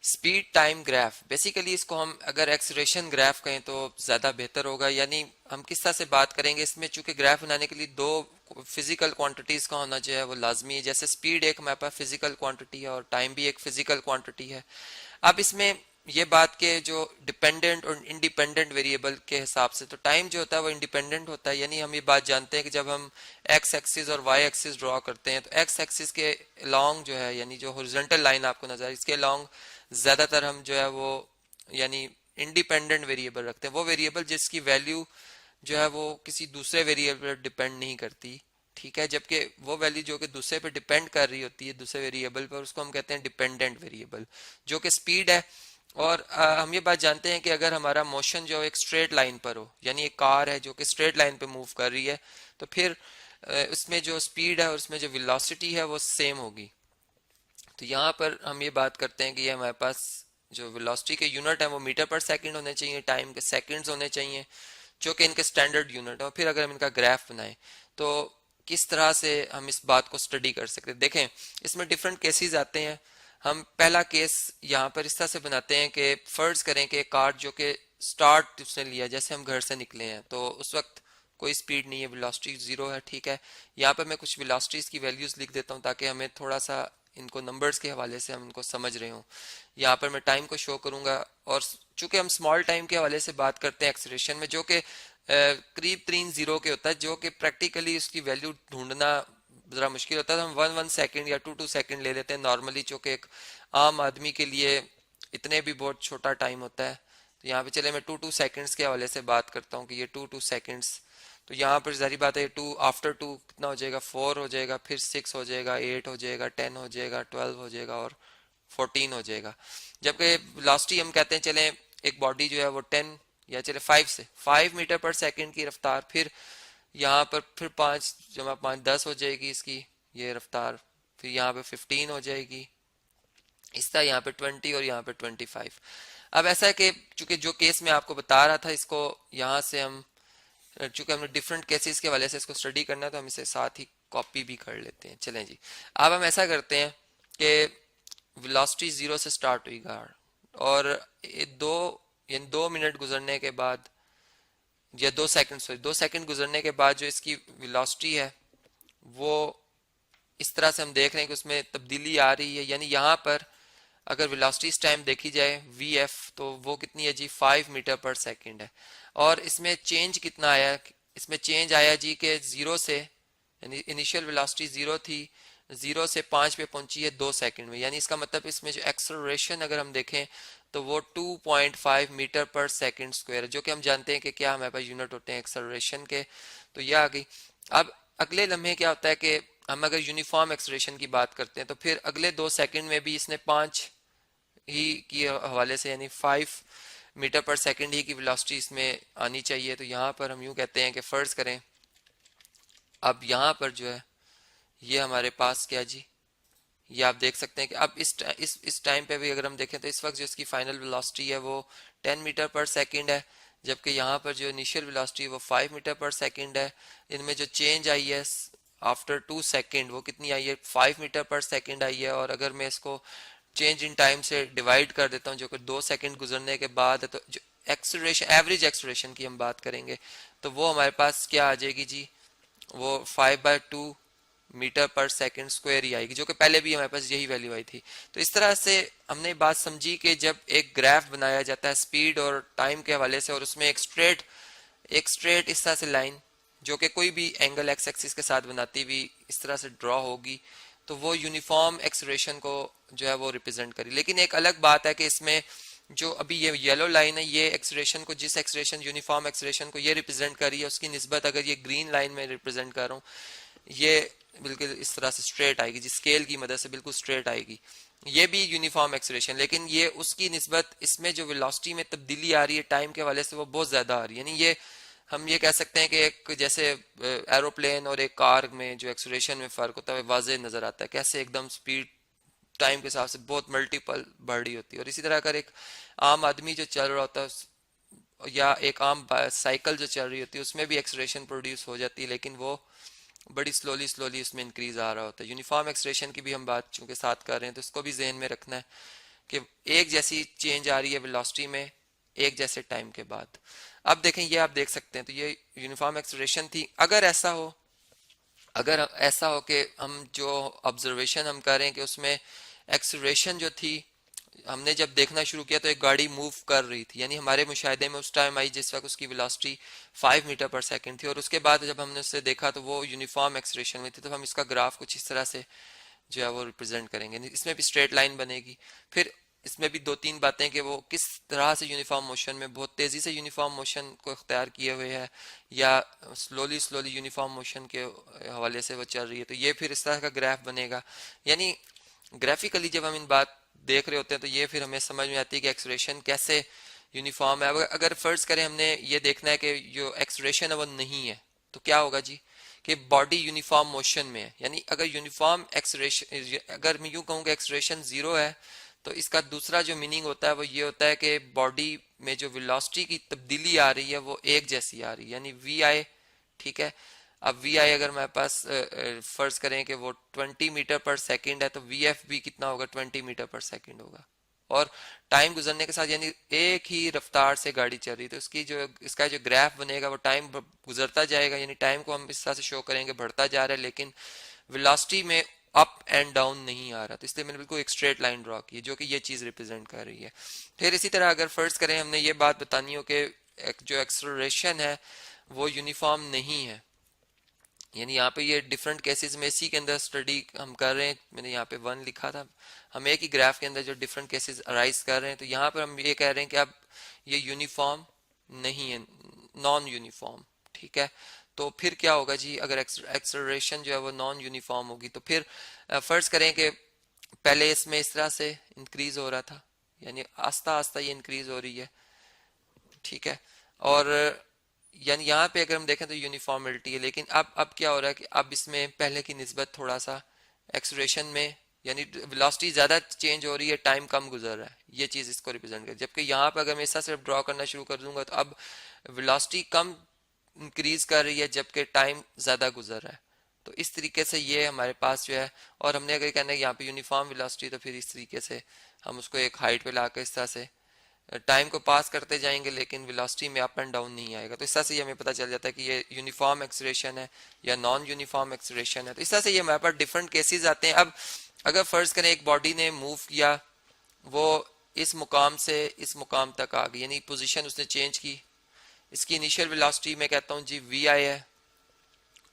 Speed time graph, basically इसको हम अगर एक्सलेरेशन ग्राफ कहें तो ज़्यादा बेहतर होगा। यानी हम किस तरह से बात करेंगे इसमें, चूंकि ग्राफ बनाने के लिए दो फिजिकल क्वांटिटीज़ का होना जो है वो लाजमी है। जैसे स्पीड एक हमारे पास फिजिकल क्वांटिटी है और टाइम भी एक फिजिकल क्वांटिटी है। अब इसमें ये बात के जो डिपेंडेंट और इंडिपेंडेंट वेरिएबल के हिसाब से, तो टाइम जो होता है वो इंडिपेंडेंट होता है। यानी हम ये बात जानते हैं कि जब हम एक्स एक्सिस और वाई एक्सिस ड्रॉ करते हैं तो एक्स एक्सिस के अलॉन्ग जो है, यानी जो हॉरिजॉन्टल लाइन आपको नजर है इसके अलॉन्ग ज्यादातर हम जो है वो यानी इंडिपेंडेंट वेरिएबल रखते हैं। वो वेरिएबल जिसकी वैल्यू जो है वो किसी दूसरे वेरिएबल पर डिपेंड नहीं करती, ठीक है। जबकि वो वैल्यू जो कि दूसरे पे डिपेंड कर रही होती है, दूसरे वेरिएबल पर, उसको हम कहते हैं डिपेंडेंट वेरिएबल, जो कि स्पीड है। और हम ये बात जानते हैं कि अगर हमारा मोशन जो एक स्ट्रेट लाइन पर हो, यानी एक कार है जो कि स्ट्रेट लाइन पे मूव कर रही है, तो फिर उसमें जो स्पीड है और उसमें जो वेलोसिटी है वो सेम होगी। तो यहाँ पर हम ये बात करते हैं कि ये हमारे पास जो वेलोसिटी के यूनिट है वो मीटर पर सेकंड होने चाहिए, टाइम के सेकंड्स होने चाहिए, जो कि इनके स्टैंडर्ड यूनिट है। और फिर अगर हम इनका ग्राफ बनाएं तो किस तरह से हम इस बात को स्टडी कर सकते हैं, देखें इसमें डिफरेंट केसेस आते हैं। हम पहला केस यहाँ पर इस तरह से बनाते हैं कि फर्ज करें कि कार जो कि स्टार्ट उसने लिया, जैसे हम घर से निकले हैं तो उस वक्त कोई स्पीड नहीं है, वेलोसिटी जीरो है, ठीक है। यहाँ पर मैं कुछ वेलोसिटीज की वैल्यूज लिख देता हूँ ताकि हमें थोड़ा सा इनको नंबर्स के हवाले से हम इनको समझ रहे हो। यहाँ पर मैं टाइम को शो करूंगा, और चूंकि हम स्मॉल टाइम के हवाले से बात करते हैं एक्सेलरेशन में, जो कि करीब 3 जीरो के होता है, जो कि प्रैक्टिकली उसकी वैल्यू ढूंढना ज़रा मुश्किल होता है। तो हम 1 1 सेकेंड या 2 2 सेकेंड ले लेते हैं नॉर्मली, जो कि एक आम आदमी के लिए इतने भी बहुत छोटा टाइम होता है। तो यहाँ पे चले मैं 2 2 सेकेंड्स के हवाले से बात करता हूँ कि ये 2 2 सेकेंड्स। तो यहाँ पर जारी बात है, टू आफ्टर टू कितना हो जाएगा, 4 हो जाएगा, फिर 6 हो जाएगा, 8 हो जाएगा, 10 हो जाएगा, 12 हो जाएगा और 14 हो जाएगा। जबकि वेलोसिटी हम कहते हैं चले एक बॉडी जो है वो 10 या चले 5 मीटर पर सेकंड की रफ्तार, फिर यहाँ पर फिर 5 जमा 5 10 हो जाएगी इसकी ये रफ्तार, फिर यहाँ पे 15 हो जाएगी, इस तरह यहाँ पे 20 और यहाँ पे 25। अब ऐसा है कि चूंकि जो केस मैं आपको बता रहा था इसको यहाँ से हम, चूंकि हमने डिफरेंट केसेस के वाले से इसको स्टडी करना है तो हम इसे साथ ही कॉपी भी कर लेते हैं। चलें जी, अब हम ऐसा करते हैं कि वेलोसिटी जीरो से स्टार्ट हुई गाड़, और ये यानी 2 मिनट गुजरने के बाद, या 2 सेकंड, सॉरी 2 सेकंड गुजरने के बाद जो इसकी वेलोसिटी है वो इस तरह से हम देख रहे हैं कि उसमें तब्दीली आ रही है। यानी यहाँ पर अगर वेलोसिटी इस टाइम देखी जाए वी एफ, तो वो कितनी है जी, 5 मीटर पर सेकंड है। और इसमें चेंज कितना आया, इसमें चेंज आया जी के जीरो से, यानी इनिशियल वेलोसिटी जीरो थी, जीरो से 5 पे पहुंची है 2 सेकंड में। यानी इसका मतलब इसमें जो एक्सेलरेशन अगर हम देखें तो वो 2.5 मीटर पर सेकंड स्क्वायर है, जो कि हम जानते हैं कि क्या हमारे पास यूनिट होते हैं एक्सेलरेशन के। तो ये आ गई। अब अगले लम्हे क्या होता है कि हम अगर यूनिफॉर्म एक्सेलरेशन की बात करते हैं तो फिर अगले 2 सेकंड में भी इसने 5 ही की हवाले से, यानी 5 मीटर पर सेकंड ही की वेलोसिटी इसमें आनी चाहिए। तो यहाँ पर हम यूँ कहते हैं कि फ़र्ज़ करें, अब यहाँ पर जो है ये हमारे पास क्या जी, ये आप देख सकते हैं कि अब इस टाइम पे भी अगर हम देखें तो इस वक्त जो इसकी फाइनल वेलोसिटी है वो 10 मीटर पर सेकंड है, जबकि यहाँ पर जो इनिशियल वेलोसिटी है वो 5 मीटर पर सेकंड है। इनमें जो चेंज आई है आफ्टर 2 सेकंड वो कितनी आई है, 5 मीटर पर सेकंड आई है। और अगर मैं इसको चेंज इन टाइम से डिवाइड कर देता हूँ जो कि 2 सेकंड गुजरने के बाद है, तो जो एक्सेलरेशन, एवरेज एक्सेलरेशन की हम बात करेंगे तो वो हमारे पास क्या आ जाएगी जी, वो 5/2 मीटर पर सेकंड स्क्वायर ही आएगी, जो कि पहले भी हमारे पास यही वैल्यू आई थी। तो इस तरह से हमने बात समझी कि जब एक ग्राफ बनाया जाता है स्पीड और टाइम के हवाले से, और उसमें एक स्ट्रेट इस तरह से लाइन जो कि कोई भी एंगल एक्स एक्सिस के साथ बनाती हुई इस तरह से ड्रॉ होगी, तो वो यूनिफॉर्म एक्सेलरेशन को जो है वो रिप्रेजेंट करी। लेकिन एक अलग बात है कि इसमें जो अभी ये येलो लाइन है, ये एक्सेलरेशन को, जिस एक्सेलरेशन यूनिफॉर्म एक्सेलरेशन को ये रिप्रेजेंट कर रही है, उसकी निस्बत अगर ये ग्रीन लाइन में रिप्रेजेंट कर रहा हूँ, ये बिल्कुल इस तरह से स्ट्रेट आएगी, जिस स्केल की मदद से बिल्कुल स्ट्रेट आएगी, ये भी यूनिफॉर्म एक्सेलरेशन। लेकिन ये उसकी निस्बत इसमें जो वेलोसिटी में तब्दीली आ रही है टाइम के वाले से वो बहुत ज़्यादा आ रही है। यानी ये हम ये कह सकते हैं कि एक जैसे एरोप्लेन और एक कार में जो एक्सेलरेशन में फ़र्क होता है वाज़े नज़र आता है, कैसे एकदम स्पीड टाइम के हिसाब से बहुत मल्टीपल बढ़ रही होती है। और इसी तरह अगर एक आम आदमी जो चल रहा होता है या एक आम साइकिल जो चल रही होती है उसमें भी एक्सेलरेशन प्रोड्यूस हो जाती है, लेकिन वो बड़ी स्लोली स्लोली उसमें इंक्रीज आ रहा होता है। यूनिफॉर्म एक्सेलरेशन की भी हम बात चूंकि साथ कर रहे हैं तो इसको भी जहन में रखना है कि एक जैसी चेंज आ रही है वेलोसिटी में एक जैसे टाइम के बाद। अब देखें, ये आप देख सकते हैं, तो ये यूनिफॉर्म एक्सेलरेशन थी। अगर ऐसा हो कि हम जो ऑब्जर्वेशन हम कर रहे हैं कि उसमें एक्सेलरेशन जो थी, हमने जब देखना शुरू किया तो एक गाड़ी मूव कर रही थी, यानी हमारे मुशाहिदे में उस टाइम आई जिस वक्त उसकी वेलोसिटी 5 मीटर पर सेकंड थी, और उसके बाद जब हमने उससे देखा तो वो यूनिफॉर्म एक्सेलरेशन में थी। तो हम इसका ग्राफ कुछ इस तरह से जो है वो रिप्रेजेंट करेंगे। इसमें भी स्ट्रेट लाइन बनेगी। फिर इसमें भी दो तीन बातें कि वो किस तरह से यूनिफॉर्म मोशन में बहुत तेजी से यूनिफॉर्म मोशन को इख्तियार किए हुए है या स्लोली स्लोली यूनिफॉर्म मोशन के हवाले से वो चल रही है। तो ये फिर इस तरह का ग्राफ बनेगा। यानी ग्राफिकली जब हम इन बात देख रहे होते हैं तो ये फिर हमें समझ में आती है कि एक्सेलरेशन कैसे यूनिफॉर्म है। अगर फर्ज करें हमने ये देखना है कि जो एक्सेलरेशन है वो नहीं है, तो क्या होगा जी कि बॉडी यूनिफॉर्म मोशन में है। यानी अगर यूनिफॉर्म एक्सेलरेशन, अगर मैं यूं कहूँ कि एक्सेलरेशन जीरो है, तो इसका दूसरा जो मीनिंग होता है वो ये होता है कि बॉडी में जो वेलोसिटी की तब्दीली आ रही है वो एक जैसी आ रही है, यानी वी आई। ठीक है, अब वी आई अगर मेरे पास फर्ज करें कि वो 20 मीटर पर सेकंड है, तो वी एफ भी कितना होगा, 20 मीटर पर सेकंड होगा। और टाइम गुजरने के साथ, यानी एक ही रफ्तार से गाड़ी चल रही है, तो इसका जो ग्राफ बनेगा वो टाइम गुजरता जाएगा, यानी टाइम को हम इस तरह से शो करेंगे बढ़ता जा रहा है, लेकिन वेलोसिटी में अप एंड डाउन नहीं आ रहा। तो इसलिए मैंने बिल्कुल एक स्ट्रेट लाइन ड्रॉ की है जो कि ये चीज रिप्रेजेंट कर रही है। फिर इसी तरह अगर फर्ज करें हमने ये बात बतानी हो कि जो एक्सेलरेशन है वो यूनिफॉर्म नहीं है, यानी यहाँ पे ये डिफरेंट केसेस में इसी के अंदर स्टडी हम कर रहे हैं। मैंने यहाँ पे 1 लिखा था, हम एक ही ग्राफ के अंदर जो डिफरेंट केसेस अराइज कर रहे हैं, तो यहाँ पर हम ये कह रहे हैं कि अब ये यूनिफॉर्म नहीं है, नॉन यूनिफॉर्म। ठीक है, तो फिर क्या होगा जी, अगर एक्सेलरेशन जो है वो नॉन यूनिफॉर्म होगी, तो फिर फर्ज करें कि पहले इसमें इस तरह से इंक्रीज हो रहा था, यानी आस्ता आस्ता ये इंक्रीज हो रही है। ठीक है, और यानी यहाँ पे अगर हम देखें तो यूनिफॉर्मिलिटी है, लेकिन अब क्या हो रहा है कि अब इसमें पहले की निस्बत थोड़ा सा एक्सेलरेशन में, यानी वेलोसिटी ज्यादा चेंज हो रही है, टाइम कम गुजर रहा है, ये चीज इसको रिप्रेजेंट कर। जबकि यहाँ पे अगर मैं ऐसा सिर्फ ड्रॉ करना शुरू कर दूंगा तो अब वेलोसिटी कम इंक्रीज कर रही है जबकि टाइम ज्यादा गुजर रहा है। तो इस तरीके से ये हमारे पास जो है, और हमने अगर कहना है यहाँ पे यूनिफॉर्म वेलोसिटी, तो फिर इस तरीके से हम उसको एक हाइट पे लाकर इस तरह से टाइम को पास करते जाएंगे, लेकिन वेलोसिटी में अप एंड डाउन नहीं आएगा। तो इस तरह से ये हमें पता चल जाता है कि ये यूनिफॉर्म एक्सेलरेशन है या नॉन यूनिफॉर्म एक्सेलरेशन है। तो इस तरह से ये हमारे पास डिफरेंट केसेस आते हैं। अब अगर फर्ज करें एक बॉडी ने मूव किया, वो इस मुकाम से इस मुकाम तक आ गई, यानी पोजीशन उसने चेंज की। इसकी इनिशियल वेलोसिटी मैं कहता हूँ जी वी आई है,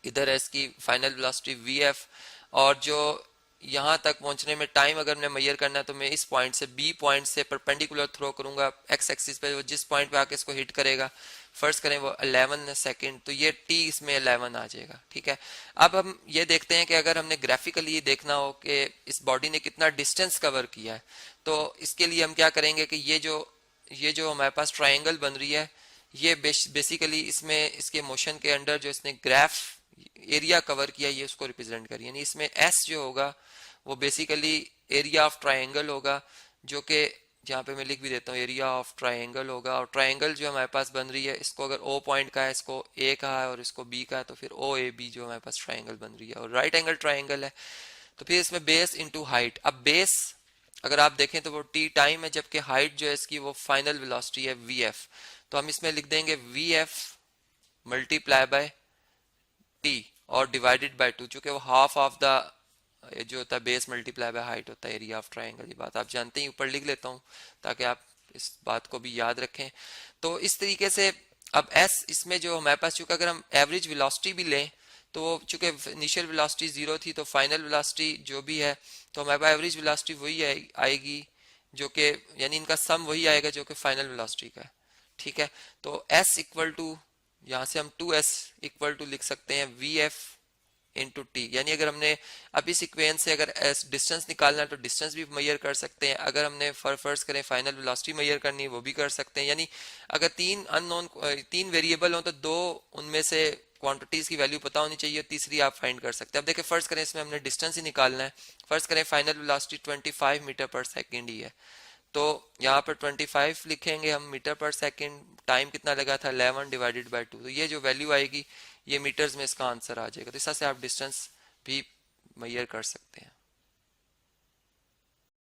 इधर है इसकी फाइनल वेलोसिटी वी एफ, और जो यहाँ तक पहुंचने में टाइम अगर मैं मेजर करना है तो मैं इस पॉइंट से बी पॉइंट से परपेंडिकुलर थ्रो करूंगा एक्स एक्सिस पे, वो जिस पॉइंट पे आके इसको हिट करेगा, फर्स्ट करें वो 11 सेकंड, तो ये टी इसमें 11 आ जाएगा। ठीक है, अब हम ये देखते हैं कि अगर हमने ग्राफिकली देखना हो कि इस बॉडी ने कितना डिस्टेंस कवर किया है, तो इसके लिए हम क्या करेंगे कि ये जो हमारे पास ट्राइंगल बन रही है, ये बेसिकली इसमें इसके मोशन के अंडर जो इसने ग्राफ एरिया कवर किया, ये उसको रिप्रेजेंट करिए। यानी इसमें एस जो होगा वो बेसिकली एरिया ऑफ ट्राइंगल होगा, जो कि जहाँ पे मैं लिख भी देता हूँ एरिया ऑफ ट्राइंगल होगा। और ट्राइंगल जो हमारे पास बन रही है, इसको अगर ओ पॉइंट का है, इसको ए का है और इसको बी का है, तो फिर ओ ए बी जो हमारे पास ट्राइंगल बन रही है, और राइट एंगल ट्राइंगल है। तो फिर इसमें बेस इंटू हाइट। अब बेस अगर आप देखें तो वो टी टाइम है, जबकि हाइट जो है इसकी वो फाइनल वेलोसिटी है वी एफ। तो हम इसमें लिख देंगे V F multiply by T और डिवाइडेड बाय 2, चूंकि वो हाफ ऑफ द जो होता है बेस मल्टीप्लाई बाय हाइट होता है एरिया ऑफ ट्राइंगल। ये बात आप जानते हैं, ऊपर लिख लेता हूँ ताकि आप इस बात को भी याद रखें। तो इस तरीके से अब एस इसमें जो हमारे पास, चूंकि अगर हम एवरेज वेलोसिटी भी लें तो चूंकि इनिशियल वेलोसिटी 0 थी, तो फाइनल वेलोसिटी जो भी है, तो हमारे पास एवरेज वेलोसिटी वही आएगी, जो कि यानी इनका सम वही आएगा जो कि फाइनल वेलोसिटी का है। ठीक है, तो एस इक्वल टू, यहाँ से हम 2s इक्वल टू लिख सकते हैं वी एफ इंटू टी। यानी अगर हमने अब इस इक्वेशन से अगर डिस्टेंस निकालना है तो डिस्टेंस भी मेजर कर सकते हैं, अगर हमने फर्ज करें फाइनल वेलोसिटी मेजर करनी है वो भी कर सकते हैं। यानी अगर तीन वेरिएबल हो तो दो उनमें से क्वांटिटीज की वैल्यू पता होनी चाहिए, तीसरी आप फाइंड कर सकते हैं। अब देखिए फर्ज करें इसमें हमने डिस्टेंस ही निकालना है, फर्ज करें फाइनल वेलोसिटी 25 मीटर पर सेकेंड ही है, तो यहाँ पर 25 लिखेंगे हम मीटर पर सेकंड, टाइम कितना लगा था 11 डिवाइडेड बाय 2, तो ये जो वैल्यू आएगी ये मीटर्स में इसका आंसर आ जाएगा। तो इस तरह से आप डिस्टेंस भी मेजर कर सकते हैं।